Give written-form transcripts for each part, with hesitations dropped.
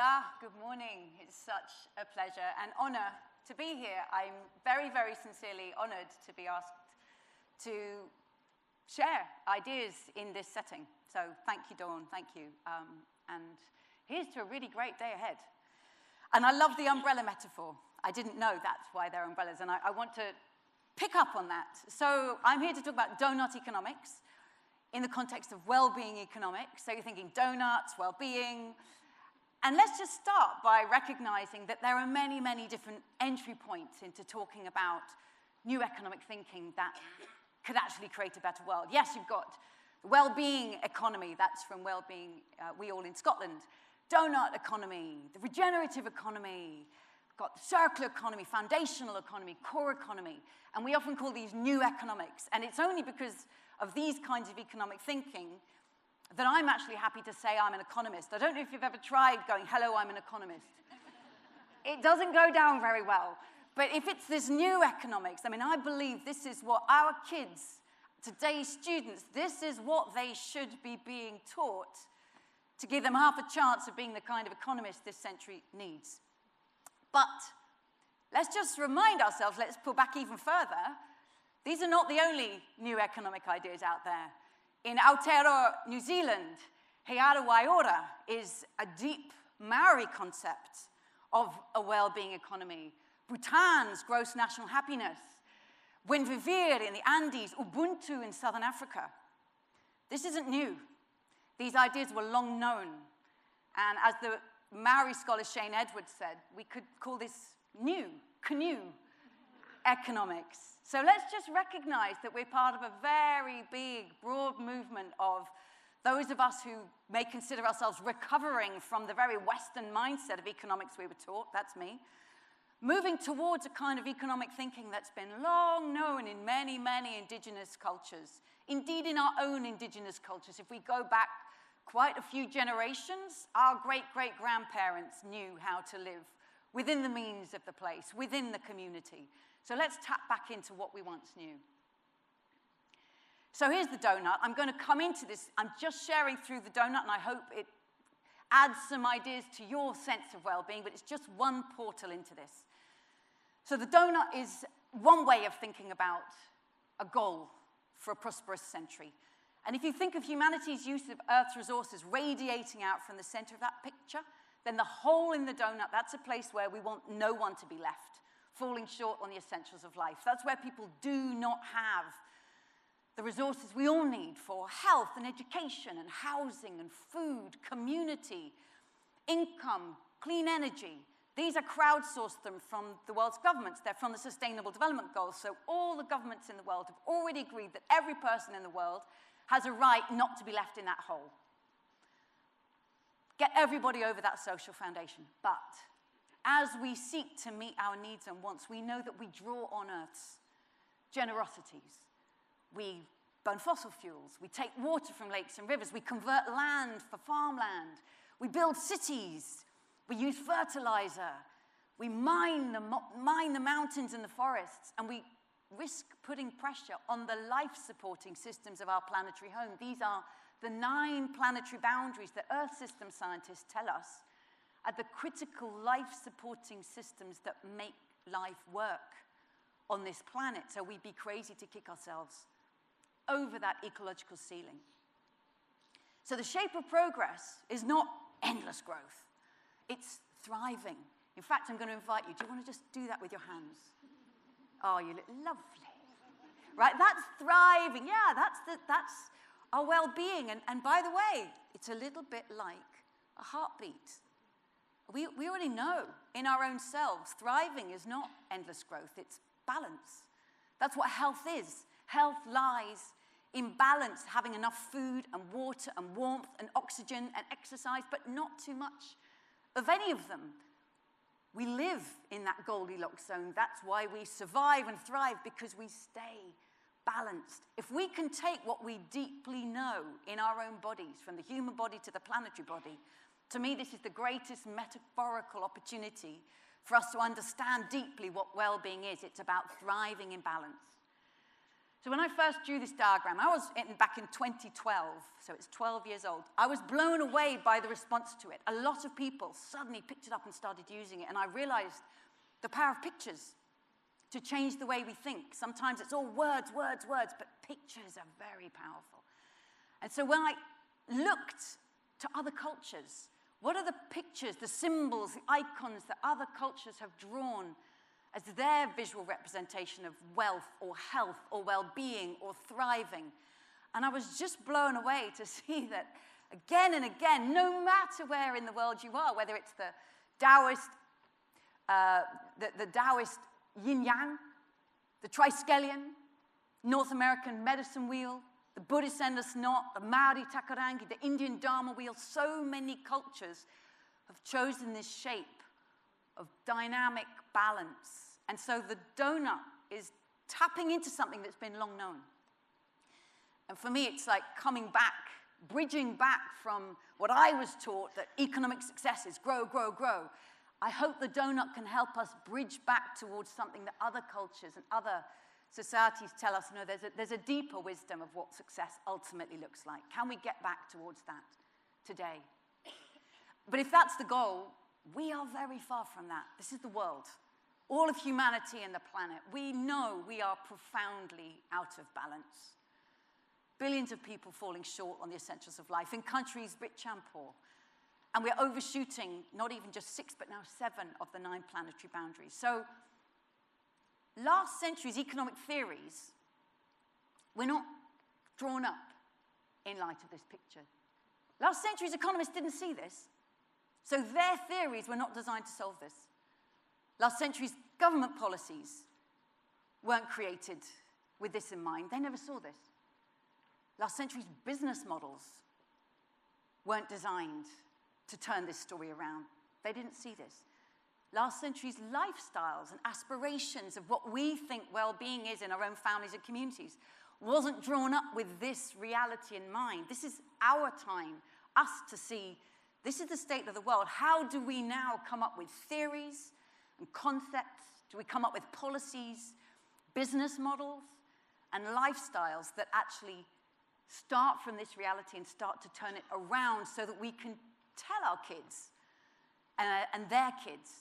Hola, good morning. It's such a pleasure and honor to be here. I'm very, very sincerely honored to be asked to share ideas in this setting. So thank you, Dawn, thank you. And here's to a really great day ahead. And I love the umbrella metaphor. I didn't know that's why they're umbrellas, and I want to pick up on that. So I'm here to talk about Doughnut Economics in the context of well-being economics. So you're thinking donuts, well-being. And let's just start by recognizing that there are many, many different entry points into talking about new economic thinking that could actually create a better world. Yes, you've got the well-being economy. That's from Wellbeing, We All in Scotland. Doughnut economy, the regenerative economy, got the circular economy, foundational economy, core economy. And we often call these new economics. And it's only because of these kinds of economic thinking that I'm actually happy to say I'm an economist. I don't know if you've ever tried going, hello, I'm an economist. It doesn't go down very well. But if it's this new economics, I mean, I believe this is what our kids, today's students, this is what they should be being taught to give them half a chance of being the kind of economist this century needs. But let's just remind ourselves, let's pull back even further, these are not the only new economic ideas out there. In Aotearoa, New Zealand, He Ara Wai Ora is a deep Maori concept of a well-being economy. Bhutan's gross national happiness. Wenvivir in the Andes, Ubuntu in Southern Africa. This isn't new. These ideas were long known. And as the Maori scholar Shane Edwards said, we could call this new, canoe economics. So let's just recognize that we're part of a very big, broad movement of those of us who may consider ourselves recovering from the very Western mindset of economics we were taught, that's me, moving towards a kind of economic thinking that's been long known in many, many indigenous cultures. Indeed, in our own indigenous cultures, if we go back quite a few generations, our great-great-grandparents knew how to live within the means of the place, within the community. So let's tap back into what we once knew. So here's the donut. I'm going to come into this. I'm just sharing through the donut, and I hope it adds some ideas to your sense of well-being, but it's just one portal into this. So the donut is one way of thinking about a goal for a prosperous century. And if you think of humanity's use of Earth's resources radiating out from the center of that picture, then the hole in the donut, that's a place where we want no one to be left, falling short on the essentials of life. That's where people do not have the resources we all need for health and education and housing and food, community, income, clean energy. These are crowdsourced them from the world's governments. They're from the Sustainable Development Goals. So all the governments in the world have already agreed that every person in the world has a right not to be left in that hole. Get everybody over that social foundation. But as we seek to meet our needs and wants, we know that we draw on Earth's generosities. We burn fossil fuels. We take water from lakes and rivers. We convert land for farmland. We build cities. We use fertilizer. We mine the mountains and the forests. And we risk putting pressure on the life-supporting systems of our planetary home. These are the 9 planetary boundaries that Earth system scientists tell us are the critical life-supporting systems that make life work on this planet. So we'd be crazy to kick ourselves over that ecological ceiling. So the shape of progress is not endless growth. It's thriving. In fact, I'm going to invite you. Do you want to just do that with your hands? Oh, you look lovely. Right, that's thriving. Yeah, that's our well-being. And by the way, it's a little bit like a heartbeat. We already know in our own selves, thriving is not endless growth, it's balance. That's what health is. Health lies in balance, having enough food and water and warmth and oxygen and exercise, but not too much of any of them. We live in that Goldilocks zone. That's why we survive and thrive, because we stay balanced. If we can take what we deeply know in our own bodies, from the human body to the planetary body, to me, this is the greatest metaphorical opportunity for us to understand deeply what well-being is. It's about thriving in balance. So when I first drew this diagram, back in 2012, so it's 12 years old. I was blown away by the response to it. A lot of people suddenly picked it up and started using it, and I realized the power of pictures to change the way we think. Sometimes it's all words, words, words, but pictures are very powerful. And so when I looked to other cultures, what are the pictures, the symbols, the icons that other cultures have drawn as their visual representation of wealth or health or well-being or thriving? And I was just blown away to see that again and again, no matter where in the world you are, whether it's the Taoist, the Taoist yin-yang, the triskelion, North American medicine wheel, the Buddhist endless knot, the Maori takorangi, the Indian Dharma wheel, so many cultures have chosen this shape of dynamic balance. And so the donut is tapping into something that's been long known. And for me, it's like coming back, bridging back from what I was taught, that economic success is grow, grow, grow. I hope the donut can help us bridge back towards something that other cultures and other societies tell us, no, there's a deeper wisdom of what success ultimately looks like. Can we get back towards that today? But if that's the goal, we are very far from that. This is the world. All of humanity and the planet. We know we are profoundly out of balance. Billions of people falling short on the essentials of life in countries rich and poor. And we're overshooting not even just 6, but now 7 of the 9 planetary boundaries. So last century's economic theories were not drawn up in light of this picture. Last century's economists didn't see this. So their theories were not designed to solve this. Last century's government policies weren't created with this in mind. They never saw this. Last century's business models weren't designed to turn this story around. They didn't see this. Last century's lifestyles and aspirations of what we think well-being is in our own families and communities wasn't drawn up with this reality in mind. This is our time, us to see this is the state of the world. How do we now come up with theories and concepts? Do we come up with policies, business models, and lifestyles that actually start from this reality and start to turn it around so that we can tell our kids and their kids,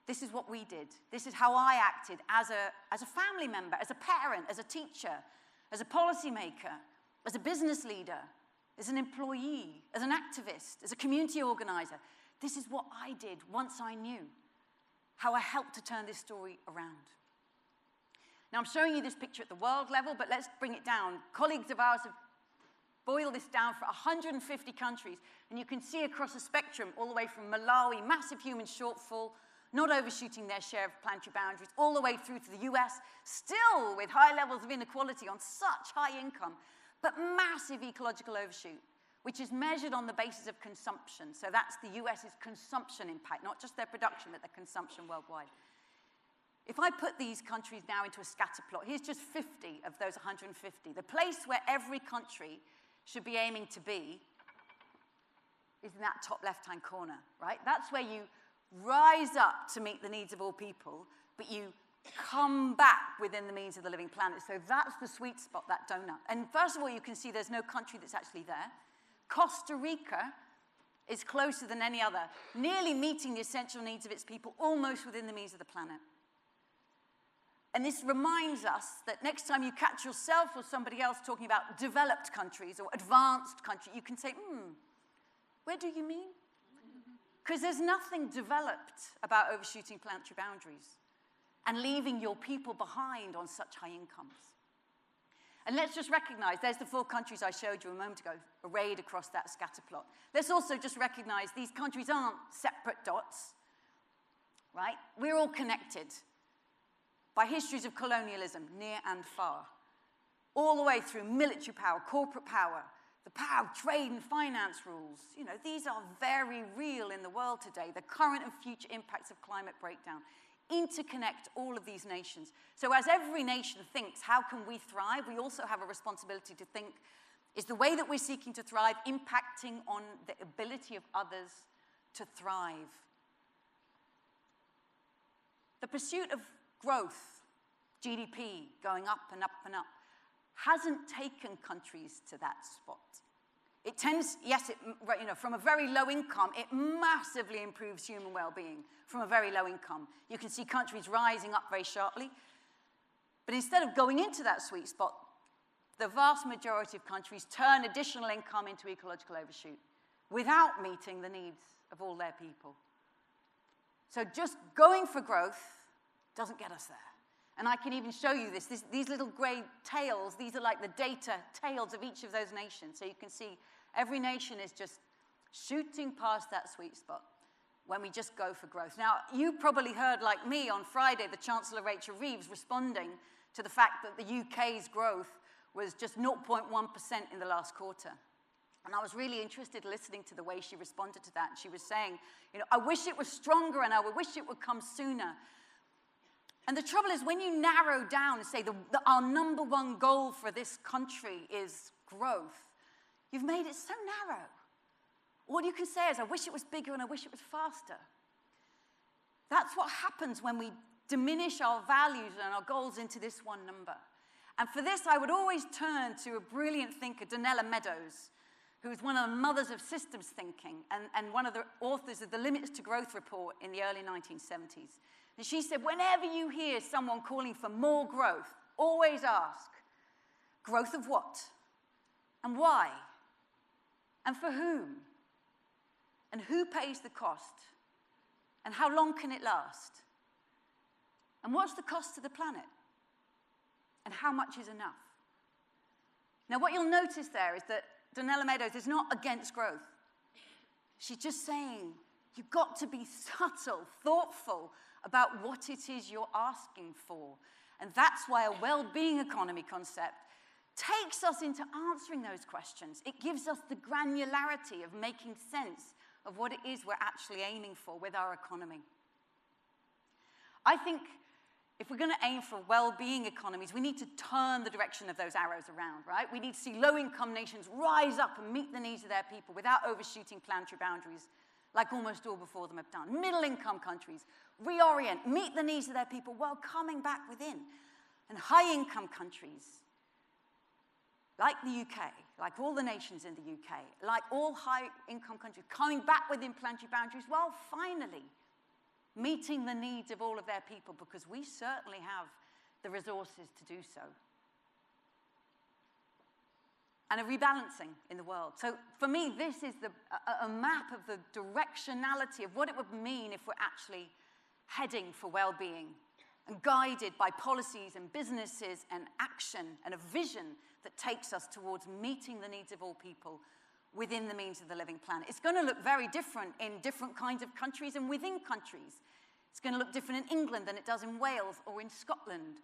this is what we did. This is how I acted as a family member, as a parent, as a teacher, as a policymaker, as a business leader, as an employee, as an activist, as a community organizer. This is what I did once I knew how I helped to turn this story around. Now, I'm showing you this picture at the world level, but let's bring it down. Colleagues of ours have boiled this down for 150 countries, and you can see across the spectrum, all the way from Malawi, massive human shortfall, not overshooting their share of planetary boundaries, all the way through to the US, still with high levels of inequality on such high income, but massive ecological overshoot, which is measured on the basis of consumption. So that's the US's consumption impact, not just their production, but their consumption worldwide. If I put these countries now into a scatter plot, here's just 50 of those 150. The place where every country should be aiming to be is in that top left-hand corner, right? That's where you rise up to meet the needs of all people, but you come back within the means of the living planet. So that's the sweet spot, that donut. And first of all, you can see there's no country that's actually there. Costa Rica is closer than any other, nearly meeting the essential needs of its people, almost within the means of the planet. And this reminds us that next time you catch yourself or somebody else talking about developed countries or advanced countries, you can say, where do you mean? Because there's nothing developed about overshooting planetary boundaries and leaving your people behind on such high incomes. And let's just recognize, there's the 4 countries I showed you a moment ago, arrayed across that scatter plot. Let's also just recognize these countries aren't separate dots, right? We're all connected by histories of colonialism, near and far, all the way through military power, corporate power, the power of trade and finance rules. You know, these are very real in the world today. The current and future impacts of climate breakdown interconnect all of these nations. So as every nation thinks, how can we thrive? We also have a responsibility to think, is the way that we're seeking to thrive impacting on the ability of others to thrive? The pursuit of growth GDP going up and up and up, hasn't taken countries to that spot. It tends, yes, from a very low income, it massively improves human well-being from a very low income. You can see countries rising up very sharply. But instead of going into that sweet spot, the vast majority of countries turn additional income into ecological overshoot without meeting the needs of all their people. So just going for growth doesn't get us there. And I can even show you this. These little grey tails, these are like the data tails of each of those nations. So you can see every nation is just shooting past that sweet spot when we just go for growth. Now, you probably heard, like me, on Friday, the Chancellor Rachel Reeves responding to the fact that the UK's growth was just 0.1% in the last quarter. And I was really interested listening to the way she responded to that. She was saying, I wish it was stronger and I wish it would come sooner. And the trouble is, when you narrow down and say our number one goal for this country is growth, you've made it so narrow. All you can say is, I wish it was bigger and I wish it was faster. That's what happens when we diminish our values and our goals into this one number. And for this, I would always turn to a brilliant thinker, Donella Meadows, who was one of the mothers of systems thinking and one of the authors of the Limits to Growth report in the early 1970s. And she said, whenever you hear someone calling for more growth, always ask, growth of what? And why? And for whom? And who pays the cost? And how long can it last? And what's the cost to the planet? And how much is enough? Now, what you'll notice there is that Donella Meadows is not against growth. She's just saying, you've got to be subtle, thoughtful about what it is you're asking for. And that's why a well-being economy concept takes us into answering those questions. It gives us the granularity of making sense of what it is we're actually aiming for with our economy. I think if we're going to aim for well-being economies, we need to turn the direction of those arrows around, right? We need to see low-income nations rise up and meet the needs of their people without overshooting planetary boundaries, like almost all before them have done. Middle-income countries reorient, meet the needs of their people while coming back within. And high-income countries, like the UK, like all the nations in the UK, like all high-income countries, coming back within planetary boundaries while finally meeting the needs of all of their people, because we certainly have the resources to do so. And a rebalancing in the world. So for me, this is a map of the directionality of what it would mean if we're actually heading for well-being and guided by policies and businesses and action and a vision that takes us towards meeting the needs of all people within the means of the living planet. It's going to look very different in different kinds of countries and within countries. It's going to look different in England than it does in Wales or in Scotland.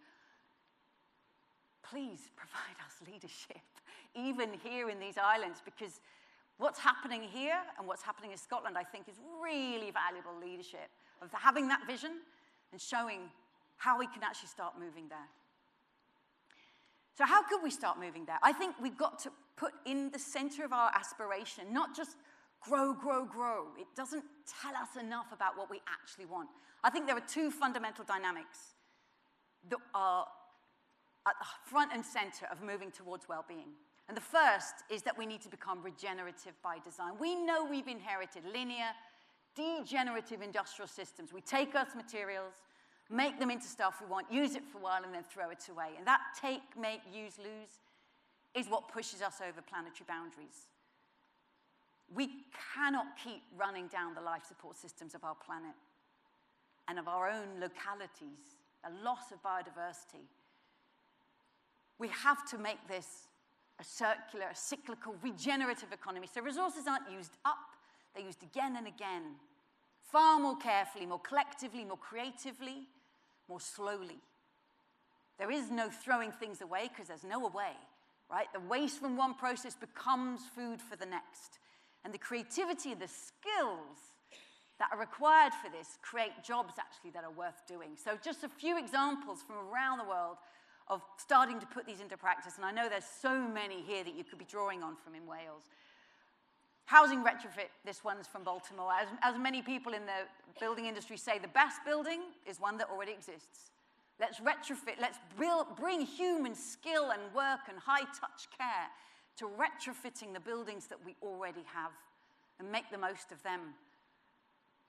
Please provide us leadership, even here in these islands, because what's happening here and what's happening in Scotland, I think, is really valuable leadership of having that vision and showing how we can actually start moving there. So how could we start moving there? I think we've got to put in the center of our aspiration, not just grow, grow, grow. It doesn't tell us enough about what we actually want. I think there are two fundamental dynamics that are at the front and center of moving towards well-being. And the first is that we need to become regenerative by design. We know we've inherited linear, degenerative industrial systems. We take Earth's materials, make them into stuff we want, use it for a while, and then throw it away. And that take, make, use, lose is what pushes us over planetary boundaries. We cannot keep running down the life support systems of our planet and of our own localities, a loss of biodiversity. We have to make this a circular, a cyclical, regenerative economy. So resources aren't used up, they're used again and again, far more carefully, more collectively, more creatively, more slowly. There is no throwing things away because there's no away, right? The waste from one process becomes food for the next. And the creativity and the skills that are required for this create jobs, actually, that are worth doing. So just a few examples from around the world of starting to put these into practice. And I know there's so many here that you could be drawing on from in Wales. Housing retrofit, this one's from Baltimore. As many people in the building industry say, the best building is one that already exists. Let's retrofit, let's bring human skill and work and high-touch care to retrofitting the buildings that we already have and make the most of them.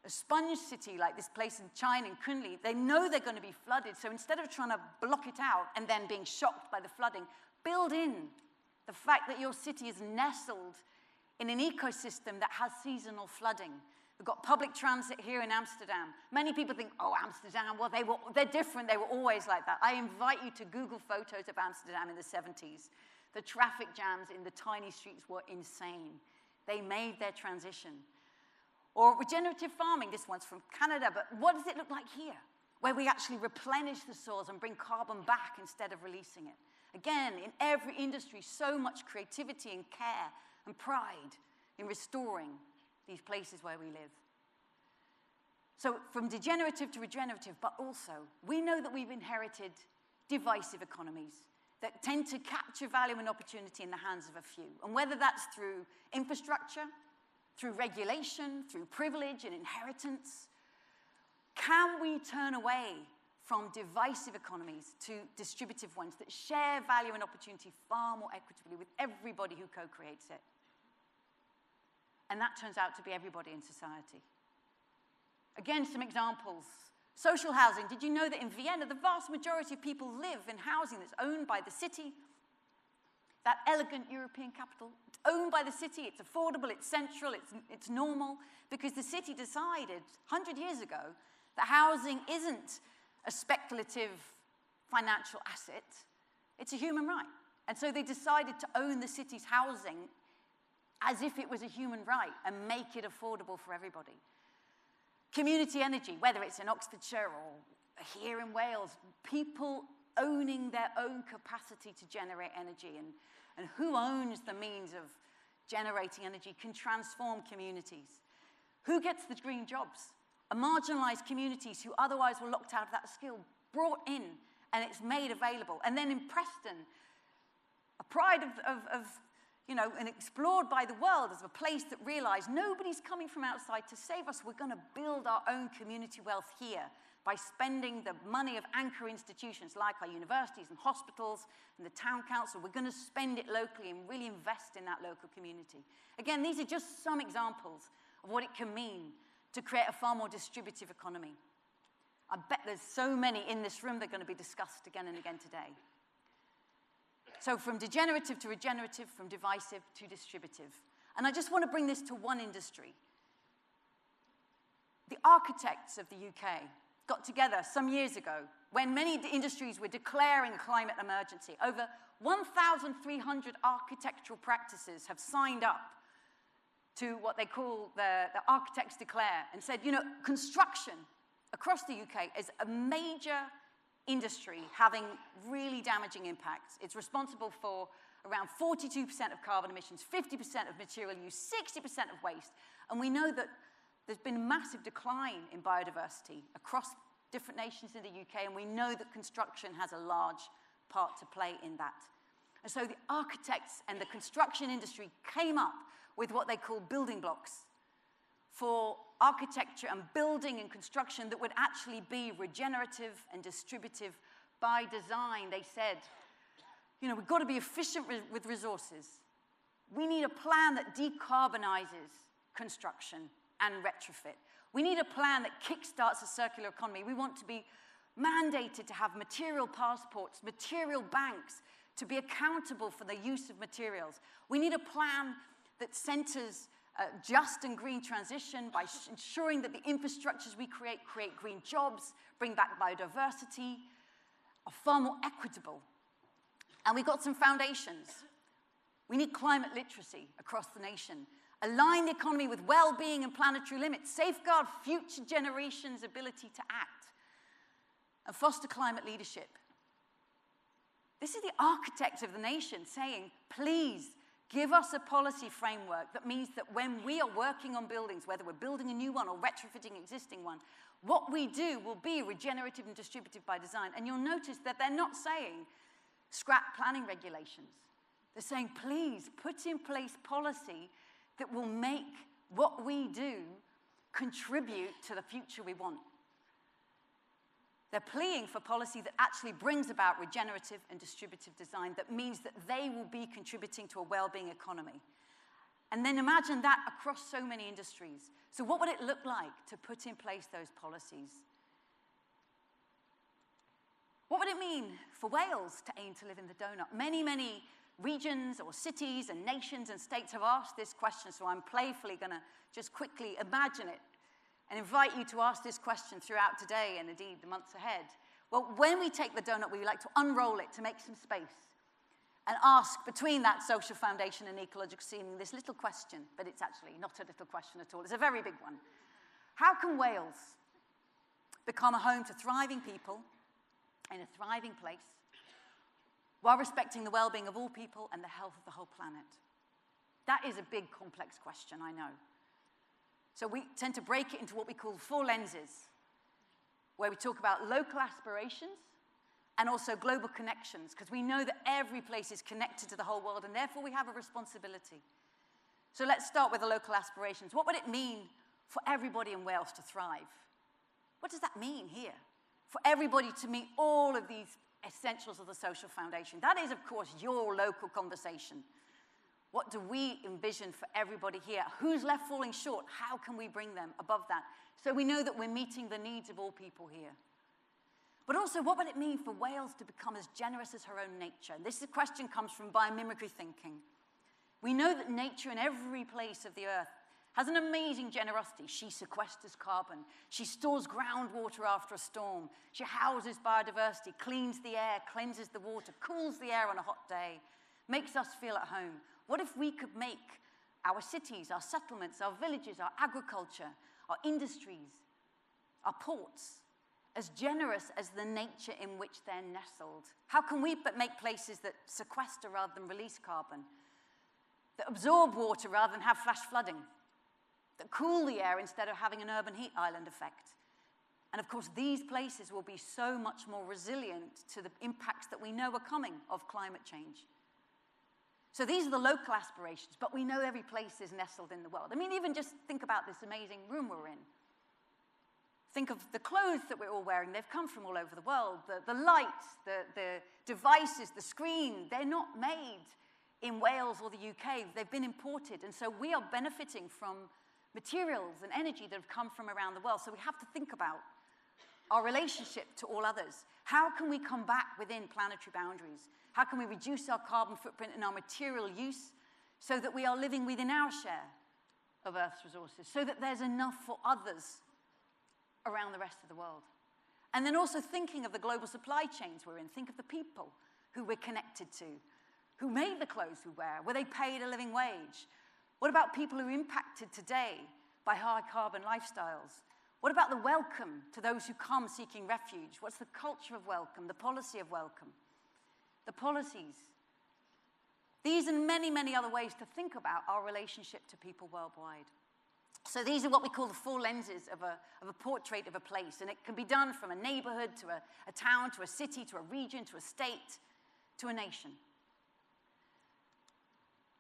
A sponge city like this place in China, in Kunli, they know they're going to be flooded, so instead of trying to block it out and then being shocked by the flooding, build in the fact that your city is nestled in an ecosystem that has seasonal flooding. We've got public transit here in Amsterdam. Many people think, oh, Amsterdam, well, they're different. They were always like that. I invite you to Google photos of Amsterdam in the 70s. The traffic jams in the tiny streets were insane. They made their transition. Or regenerative farming, this one's from Canada, but what does it look like here? Where we actually replenish the soils and bring carbon back instead of releasing it. Again, in every industry, so much creativity and care and pride in restoring these places where we live. So from degenerative to regenerative, but also, we know that we've inherited divisive economies that tend to capture value and opportunity in the hands of a few. And whether that's through infrastructure, through regulation, through privilege and inheritance, can we turn away from divisive economies to distributive ones that share value and opportunity far more equitably with everybody who co-creates it? And that turns out to be everybody in society. Again, some examples. Social housing. Did you know that in Vienna, the vast majority of people live in housing that's owned by the city? That elegant European capital. It's owned by the city, it's affordable, it's central, it's normal, because the city decided 100 years ago that housing isn't a speculative financial asset, it's a human right. And so they decided to own the city's housing as if it was a human right and make it affordable for everybody. Community energy, whether it's in Oxfordshire or here in Wales, people owning their own capacity to generate energy, and who owns the means of generating energy can transform communities. Who gets the green jobs? A marginalized communities who otherwise were locked out of that skill, brought in, and it's made available. And then in Preston, a pride of and explored by the world as a place that realized nobody's coming from outside to save us. We're going to build our own community wealth here by spending the money of anchor institutions like our universities and hospitals and the town council. We're going to spend it locally and really invest in that local community. Again, these are just some examples of what it can mean to create a far more distributive economy. I bet there's so many in this room that are going to be discussed again and again today. So from degenerative to regenerative, from divisive to distributive. And I just want to bring this to one industry. The architects of the UK got together some years ago when many industries were declaring a climate emergency. Over 1,300 architectural practices have signed up to what they call the Architects Declare and said, construction across the UK is a major industry having really damaging impacts. It's responsible for around 42% of carbon emissions, 50% of material use, 60% of waste. And we know that there's been a massive decline in biodiversity across different nations in the UK, and we know that construction has a large part to play in that. And so the architects and the construction industry came up with what they call building blocks for architecture and building and construction that would actually be regenerative and distributive by design. They said, we've got to be efficient with resources. We need a plan that decarbonizes construction and retrofit. We need a plan that kickstarts a circular economy. We want to be mandated to have material passports, material banks, to be accountable for the use of materials. We need a plan that centers just and green transition by ensuring that the infrastructures we create green jobs, bring back biodiversity, are far more equitable. And we've got some foundations. We need climate literacy across the nation. Align the economy with well-being and planetary limits. Safeguard future generations' ability to act. And foster climate leadership. This is the architects of the nation saying, please, give us a policy framework that means that when we are working on buildings, whether we're building a new one or retrofitting an existing one, what we do will be regenerative and distributive by design. And you'll notice that they're not saying scrap planning regulations. They're saying, please, put in place policy that will make what we do contribute to the future we want. They're pleading for policy that actually brings about regenerative and distributive design that means that they will be contributing to a well-being economy. And then imagine that across so many industries. So what would it look like to put in place those policies? What would it mean for Wales to aim to live in the donut? Many, many regions or cities and nations and states have asked this question, so I'm playfully going to just quickly imagine it and invite you to ask this question throughout today and indeed the months ahead. Well, when we take the donut, we like to unroll it to make some space and ask between that social foundation and ecological seeming this little question, but it's actually not a little question at all, it's a very big one. How can Wales become a home to thriving people in a thriving place while respecting the well-being of all people and the health of the whole planet? That is a big, complex question, I know. So we tend to break it into what we call 4 lenses, where we talk about local aspirations and also global connections, because we know that every place is connected to the whole world, and therefore we have a responsibility. So let's start with the local aspirations. What would it mean for everybody in Wales to thrive? What does that mean here? For everybody to meet all of these essentials of the social foundation. That is, of course, your local conversation. What do we envision for everybody here? Who's left falling short? How can we bring them above that? So we know that we're meeting the needs of all people here. But also, what would it mean for Wales to become as generous as her own nature? And this question comes from biomimicry thinking. We know that nature in every place of the earth has an amazing generosity. She sequesters carbon. She stores groundwater after a storm. She houses biodiversity, cleans the air, cleanses the water, cools the air on a hot day, makes us feel at home. What if we could make our cities, our settlements, our villages, our agriculture, our industries, our ports, as generous as the nature in which they're nestled? How can we make places that sequester rather than release carbon, that absorb water rather than have flash flooding, that cool the air instead of having an urban heat island effect? And of course, these places will be so much more resilient to the impacts that we know are coming of climate change. So these are the local aspirations, but we know every place is nestled in the world. I mean, even just think about this amazing room we're in. Think of the clothes that we're all wearing. They've come from all over the world. The lights, the devices, the screen, they're not made in Wales or the UK. They've been imported. And so we are benefiting from materials and energy that have come from around the world. So we have to think about our relationship to all others. How can we come back within planetary boundaries? How can we reduce our carbon footprint and our material use so that we are living within our share of Earth's resources, so that there's enough for others around the rest of the world? And then also thinking of the global supply chains we're in. Think of the people who we're connected to, who made the clothes we wear. Were they paid a living wage? What about people who are impacted today by high carbon lifestyles? What about the welcome to those who come seeking refuge? What's the culture of welcome, the policy of welcome, the policies? These and many, many other ways to think about our relationship to people worldwide. So these are what we call the 4 lenses of a portrait of a place. And it can be done from a neighborhood to a town, to a city, to a region, to a state, to a nation.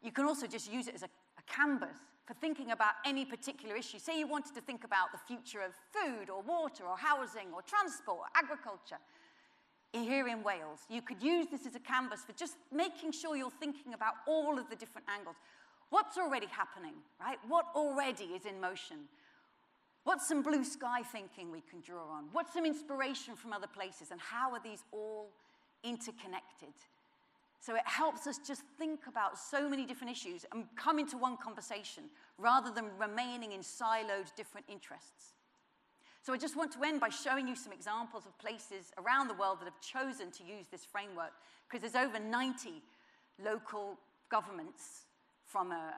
You can also just use it as a canvas for thinking about any particular issue. Say you wanted to think about the future of food or water or housing or transport or agriculture here in Wales. You could use this as a canvas for just making sure you're thinking about all of the different angles. What's already happening, right? What already is in motion? What's some blue sky thinking we can draw on? What's some inspiration from other places? And how are these all interconnected? So it helps us just think about so many different issues and come into one conversation rather than remaining in siloed different interests. So I just want to end by showing you some examples of places around the world that have chosen to use this framework, because there's over 90 local governments from a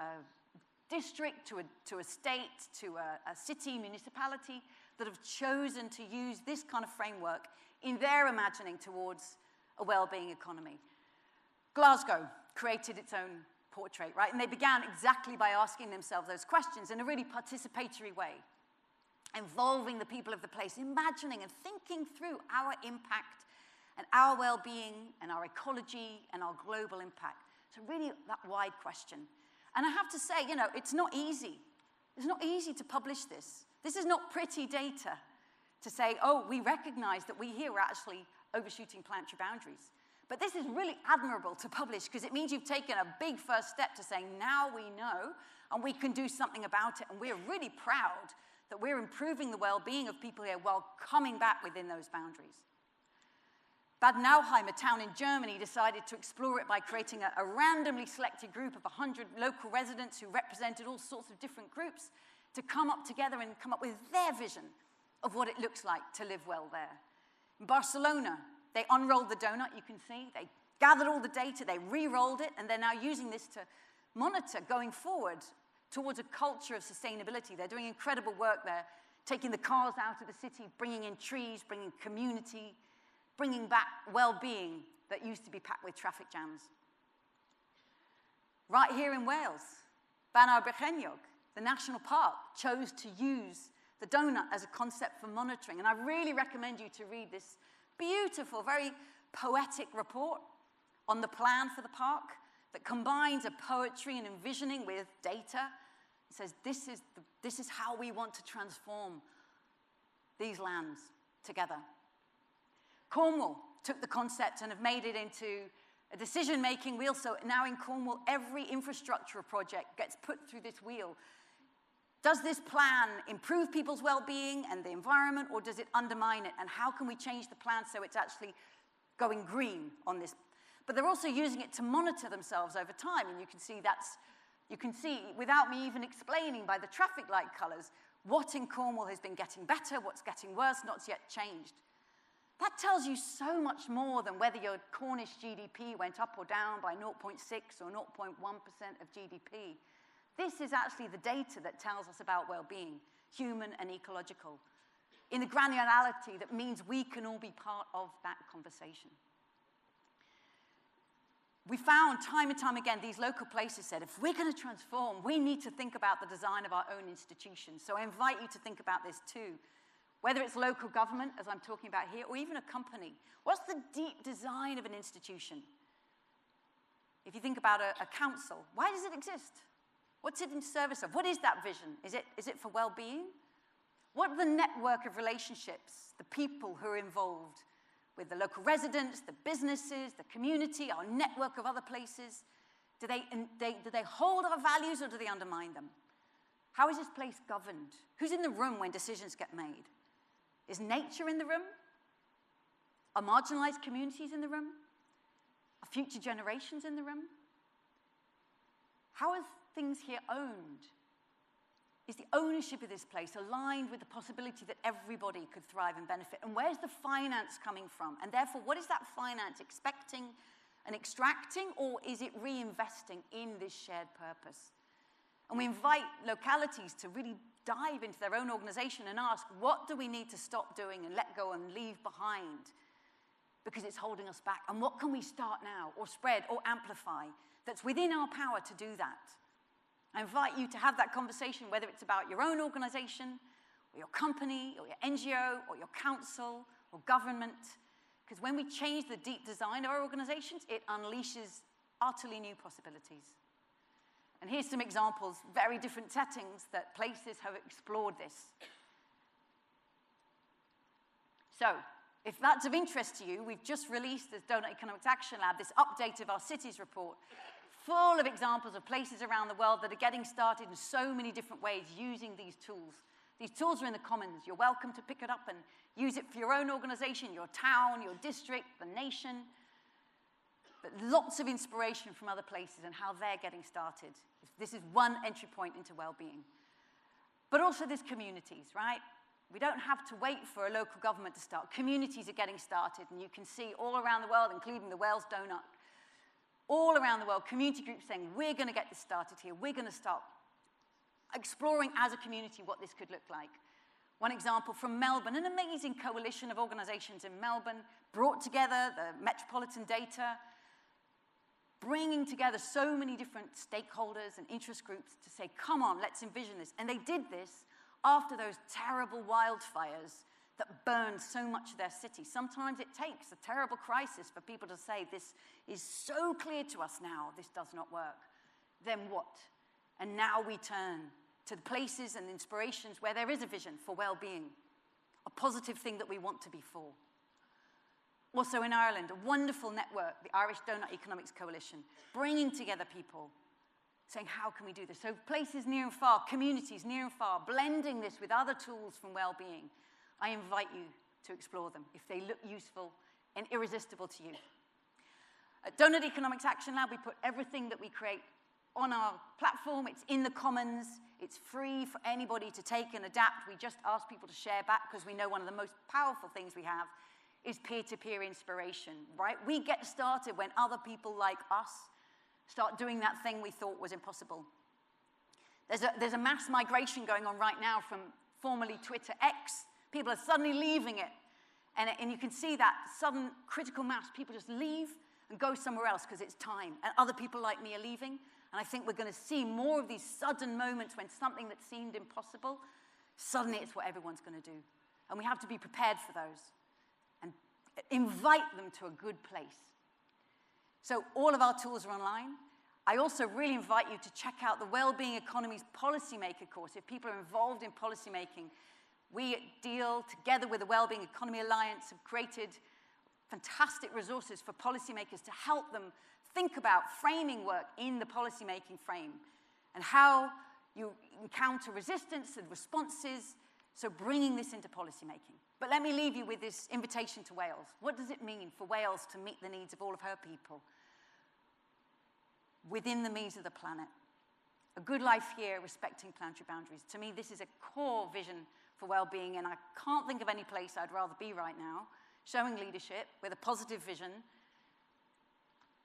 district to a state to a city, municipality, that have chosen to use this kind of framework in their imagining towards a well-being economy. Glasgow created its own portrait, right? And they began exactly by asking themselves those questions in a really participatory way, involving the people of the place, imagining and thinking through our impact and our well-being and our ecology and our global impact. So really that wide question. And I have to say, it's not easy. It's not easy to publish this. This is not pretty data. to say, oh, we recognize that we here are actually overshooting planetary boundaries. But this is really admirable to publish because it means you've taken a big first step to saying, now we know and we can do something about it. And we're really proud that we're improving the well-being of people here while coming back within those boundaries. Bad Nauheim, a town in Germany, decided to explore it by creating a randomly selected group of 100 local residents who represented all sorts of different groups to come up together and come up with their vision of what it looks like to live well there. In Barcelona, they unrolled the donut, you can see. They gathered all the data, they re-rolled it, and they're now using this to monitor going forward towards a culture of sustainability. They're doing incredible work there, taking the cars out of the city, bringing in trees, bringing community, bringing back well-being that used to be packed with traffic jams. Right here in Wales, Bannar Brycheiniog, the national park, chose to use the donut as a concept for monitoring. And I really recommend you to read this beautiful, very poetic report on the plan for the park that combines a poetry and envisioning with data. It says, this is how we want to transform these lands together. Cornwall took the concept and have made it into a decision-making wheel. So now in Cornwall, every infrastructure project gets put through this wheel. Does this plan improve people's well-being and the environment, or does it undermine it? And how can we change the plan so it's actually going green on this? But they're also using it to monitor themselves over time. And you can see, without me even explaining by the traffic light colors, what in Cornwall has been getting better, what's getting worse, not yet changed. That tells you so much more than whether your Cornish GDP went up or down by 0.6 or 0.1% of GDP. This is actually the data that tells us about well-being, human and ecological, in the granularity that means we can all be part of that conversation. We found time and time again, these local places said, if we're going to transform, we need to think about the design of our own institutions. So I invite you to think about this too. Whether it's local government, as I'm talking about here, or even a company. What's the deep design of an institution? If you think about a council, why does it exist? What's it in service of? What is that vision? Is it for well-being? What are the network of relationships, the people who are involved with the local residents, the businesses, the community, our network of other places? Do they hold our values or do they undermine them? How is this place governed? Who's in the room when decisions get made? Is nature in the room? Are marginalized communities in the room? Are future generations in the room? How are things here owned? Is the ownership of this place aligned with the possibility that everybody could thrive and benefit? And where's the finance coming from? And therefore, what is that finance expecting and extracting, or is it reinvesting in this shared purpose? And we invite localities to really dive into their own organization and ask, what do we need to stop doing and let go and leave behind because it's holding us back? And what can we start now or spread or amplify that's within our power to do that? I invite you to have that conversation, whether it's about your own organization or your company or your NGO or your council or government, because when we change the deep design of our organizations, it unleashes utterly new possibilities. And here's some examples, very different settings that places have explored this. So, if that's of interest to you, we've just released as Doughnut Economics Action Lab this update of our cities report, full of examples of places around the world that are getting started in so many different ways using these tools. These tools are in the commons. You're welcome to pick it up and use it for your own organization, your town, your district, the nation. But lots of inspiration from other places and how they're getting started. This is one entry point into well-being. But also there's communities, right? We don't have to wait for a local government to start. Communities are getting started, and you can see all around the world, including the Wales Doughnut, all around the world, community groups saying, we're going to get this started here. We're going to start exploring as a community what this could look like. One example from Melbourne, an amazing coalition of organizations in Melbourne brought together the metropolitan data, bringing together so many different stakeholders and interest groups to say, come on, let's envision this. And they did this after those terrible wildfires that burned so much of their city. Sometimes it takes a terrible crisis for people to say, this is so clear to us now, this does not work. Then what? And now we turn to the places and inspirations where there is a vision for well-being. a positive thing that we want to be for. Also in Ireland, a wonderful network, the Irish Doughnut Economics Coalition, bringing together people, saying, how can we do this? So places near and far, communities near and far, blending this with other tools from Wellbeing. I invite you to explore them if they look useful and irresistible to you. At Doughnut Economics Action Lab, we put everything that we create on our platform. It's in the commons. It's free for anybody to take and adapt. We just ask people to share back because we know one of the most powerful things we have is peer-to-peer inspiration, right? We get started when other people like us start doing that thing we thought was impossible. There's a mass migration going on right now from formerly Twitter X. People are suddenly leaving it. And you can see that sudden critical mass. People just leave and go somewhere else because it's time. And other people like me are leaving. And I think we're going to see more of these sudden moments when something that seemed impossible, suddenly it's what everyone's going to do. And we have to be prepared for those and invite them to a good place. So all of our tools are online. I also really invite you to check out the Wellbeing Economy's Policymaker course. If people are involved in policymaking, we at Deal, together with the Wellbeing Economy Alliance, have created fantastic resources for policymakers to help them think about framing work in the policymaking frame and how you encounter resistance and responses, so bringing this into policymaking. But let me leave you with this invitation to Wales. What does it mean for Wales to meet the needs of all of her people within the means of the planet? A good life here, respecting planetary boundaries. To me, this is a core vision for Wellbeing, and I can't think of any place I'd rather be right now, showing leadership with a positive vision.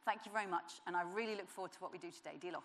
Thank you very much, and I really look forward to what we do today. Diolch.